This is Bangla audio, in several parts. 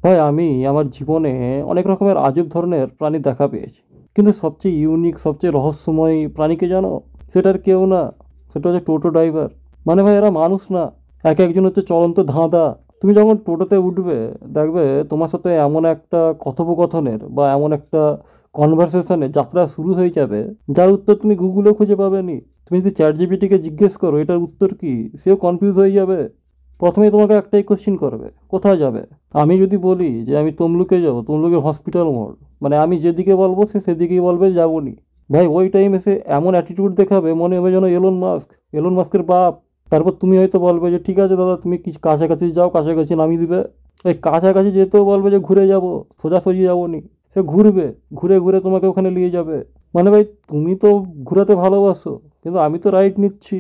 ভাই আমি আমার জীবনে অনেক রকমের আজব ধরনের প্রাণী দেখা পেয়েছি, কিন্তু সবচেয়ে ইউনিক সবচেয়ে রহস্যময় প্রাণীকে জানো? সেটার কেউ না, সেটা হচ্ছে টোটো ড্রাইভার। মানে ভাই এরা মানুষ না, এক একজন হচ্ছে চলন্ত ধাঁধা। তুমি যখন টোটোতে উঠবে, দেখবে তোমার সাথে এমন একটা কথোপকথনের বা এমন একটা কনভারসেশনের যাত্রা শুরু হয়ে যাবে, যার উত্তর তুমি গুগলে খুঁজে পাবে নি। তুমি যদি চ্যাট জিপিটিকে জিজ্ঞেস করো এটার উত্তর কি, সেও কনফিউজ হয়ে যাবে। প্রথমেই তোমাকে একটাই কোশ্চিন করবে, কোথায় যাবে? আমি যদি বলি যে আমি তমলুকে যাবো, তমলুকের হসপিটাল মোড়, মানে আমি যেদিকে বলবো সে সেদিকেই বলবে যাবনি। ভাই ওই টাইমে সে এমন অ্যাটিটিউড দেখাবে, মনে হবে যেন এলন মাস্কের বাপ। তারপর তুমি হয়তো বলবে যে ঠিক আছে দাদা, তুমি কি কাছাকাছি যাও, কাছাকাছি নামিয়ে দিবে। এই কাছাকাছি যেতেও বলবে যে ঘুরে যাব, সোজাসুজি যাবনি। সে ঘুরবে, ঘুরে ঘুরে তোমাকে ওখানে নিয়ে যাবে। মানে ভাই তুমি তো ঘুরাতে ভালোবাসো, কিন্তু আমি তো রাইড নিচ্ছি।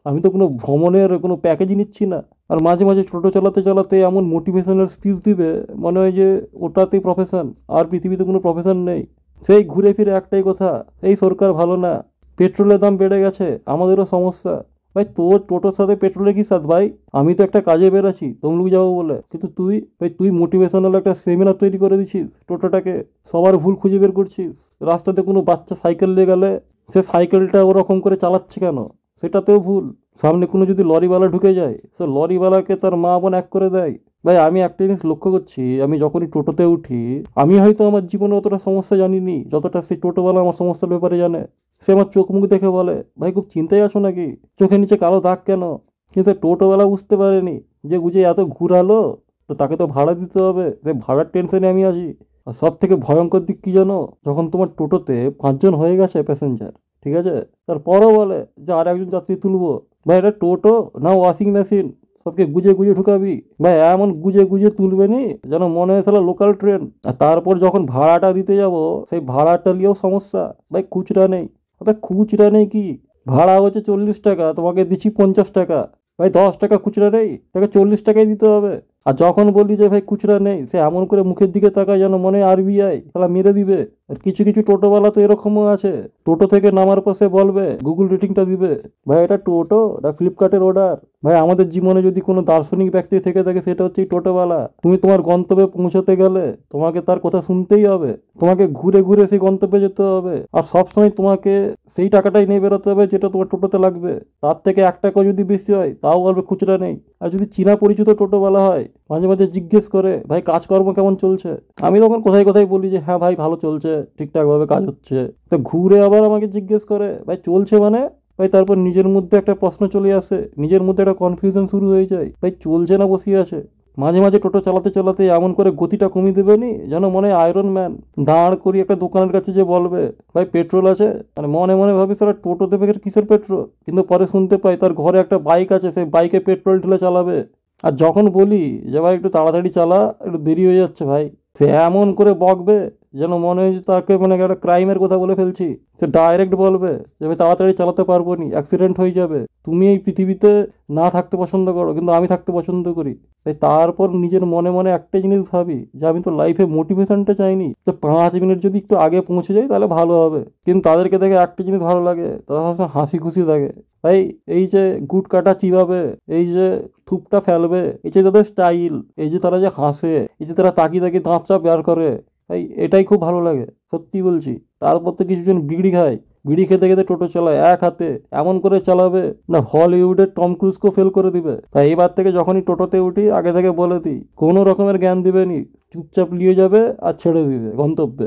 আমি তো কোনো ভ্রমণের কোনো প্যাকেজই নিচ্ছি না। আর মাঝে মাঝে টোটো চালাতে চালাতে এমন মোটিভেশনাল স্পিচ দিবে, মনে হয় যে ওটাতেই প্রফেশন, আর পৃথিবীতে কোনো প্রফেশন নেই। সেই ঘুরে ফিরে একটাই কথা, এই সরকার ভালো না, পেট্রোলের দাম বেড়ে গেছে, আমাদেরও সমস্যা। ভাই তোর টোটোর সাথে পেট্রোলের কি সাথ ভাই? আমি তো একটা কাজে বেরাচ্ছি তমলুক যাবো বলে, কিন্তু তুই ভাই তুই মোটিভেশনাল একটা সেমিনার তৈরি করে দিছিস টোটোটাকে। সবার ভুল খুঁজে বের করছিস। রাস্তাতে কোনো বাচ্চা সাইকেল নিয়ে গেলে সে সাইকেলটা ওরকম করে চালাচ্ছে কেন, সেটাতেও ভুল। সামনে কোনো যদি লরিওয়ালা ঢুকে যায়, সে লরিওয়ালাকে তার মা বোন এক করে দেয়। ভাই আমি একটা জিনিস লক্ষ্য করছি, আমি যখনই টোটোতে উঠি, আমি হয়তো আমার জীবনে অতটা সমস্যা জানিনি যতটা সেই টোটোওয়ালা আমার সমস্যার ব্যাপারে জানে। সে আমার চোখ মুখ দেখে বলে, ভাই খুব চিন্তায় আছো নাকি, চোখের নিচে কালো দাগ কেন? কিন্তু সে টোটোওয়ালা বুঝতে পারেনি যে বুঝে এত ঘুরালো, তো তাকে তো ভাড়া দিতে হবে, সে ভাড়ার টেনশনে আমি আছি। আর সব থেকে ভয়ঙ্কর দিক কি জানো? যখন তোমার টোটোতে 5 জন হয়ে গেছে প্যাসেঞ্জার, ঠিক আছে, তারপরও বলে যে আর একজন যাত্রী তুলবো। ভাই এটা টোটো না ওয়াশিং মেশিন, সবকে গুজে গুজে ঢুকাবি? ভাই এমন গুজে গুজে তুলবে নি যেন মনে হয় সালা লোকাল ট্রেন। আর তারপর যখন ভাড়াটা দিতে যাব, সেই ভাড়াটা নিয়েও সমস্যা। ভাই খুচরা নেই। ভাই খুচরা নেই কি, ভাড়া হচ্ছে 40 টাকা, তোমাকে দিচ্ছি 50 টাকা। ভাই 10 টাকা খুচরা নেই, তাকে 40 টাকাই দিতে হবে। আর যখন বলি যে ভাই খুচরা নেই, সে এমন করে মুখের দিকে তাকায় যেন মনে হয় আরবিআই, তাহলে মেরে দিবে। আর কিছু কিছু টোটোওয়ালা তো এরকমও আছে, টোটো থেকে নামার পর সে বলবে গুগল রেটিংটা দিবে। ভাই এটা টোটো না ফ্লিপকার্টের অর্ডার? ভাই আমাদের জীবনে যদি কোনো দার্শনিক ব্যক্তি থেকে থাকে সেটা হচ্ছে এই টোটোওয়ালা। তুমি তোমার গন্তব্যে পৌঁছাতে গেলে তোমাকে তার কথা শুনতেই হবে, তোমাকে ঘুরে ঘুরে সেই গন্তব্যে যেতে হবে। আর সবসময় তোমাকে সেই টাকাটাই নিয়ে বেরোতে হবে যেটা তোমার টোটোতে লাগবে। তার থেকে 1 টাকা যদি বেশি হয় তাও বলবে খুচরা নেই। আর যদি চীনা পরিচিত টোটোওয়ালা হয়, মাঝে মাঝে জিজ্ঞেস করে ভাই কাজকর্ম কেমন চলছে, আমি তখন কোথায় কোথায় বলি যে হ্যাঁ ভাই ভালো চলছে, ঠিকঠাকভাবে কাজ হচ্ছে। তো ঘুরে আবার আমাকে জিজ্ঞেস করে ভাই চলছে মানে? ভাই তারপর নিজের মধ্যে একটা প্রশ্ন চলে আসে, নিজের মধ্যে একটা কনফিউশন শুরু হয়ে যায়, ভাই চলছে না বসিয়ে আছে। মাঝে মাঝে টোটো চালাতে চালাতে এমন করে গতিটা কমিয়ে দেবে নি যেন মনে হয় আয়রন ম্যান। দাঁড় করি একটা দোকানের কাছে যে বলবে ভাই পেট্রোল আছে, মানে মনে মনে ভাবি সারা টোটো দেবে কিসের পেট্রোল, কিন্তু পরে শুনতে পাই তার ঘরে একটা বাইক আছে, সেই বাইকে পেট্রোল ঢেলে চালাবে। আর যখন বলি যে ভাই একটু তাড়াতাড়ি চালা, একটু দেরি হয়ে যাচ্ছে ভাই, সে এমন করে বকবে যেন মনে হয় যে তাকে মানে একটা ক্রাইমের কথা বলে ফেলছি। সে ডাইরেক্ট বলবে যে আমি তাড়াতাড়ি চালাতে পারবো নি, অ্যাক্সিডেন্ট হয়ে যাবে। তুমি এই পৃথিবীতে না থাকতে পছন্দ করো, কিন্তু আমি থাকতে পছন্দ করি। তাই তারপর নিজের মনে মনে একটা জিনিস ভাবি যে আমি তো লাইফে মোটিভেশনটা চাইনি, যে 5 মিনিট যদি একটু আগে পৌঁছে যাই তাহলে ভালো হবে। কিন্তু তাদেরকে দেখে একটা জিনিস ভালো লাগে, তারা সবসময় হাসি খুশি থাকে। তাই এই যে গুট কাটা চিবাবে, এই যে থুপটা ফেলবে, এই যে তাদের স্টাইল, এই যে তারা যে হাসে, এই যে তারা তাকিয়ে তাকিয়ে দাঁত চাপ বের করে, তাই এটাই খুব ভালো লাগে, সত্যি বলছি। তারপর তো কিছুজন বিড়ি খায়, বিড়ি খেতে খেতে টোটো চালায় এক হাতে, এমন করে চালাবে না হলিউডের টম ক্রুজকেও ফেল করে দিবে। তাই এবার থেকে যখনই টোটোতে উঠি আগে থেকে বলে দিই, কোনো রকমের জ্ঞান দিবে নি, চুপচাপ নিয়ে যাবে আর ছেড়ে দিবে গন্তব্যে।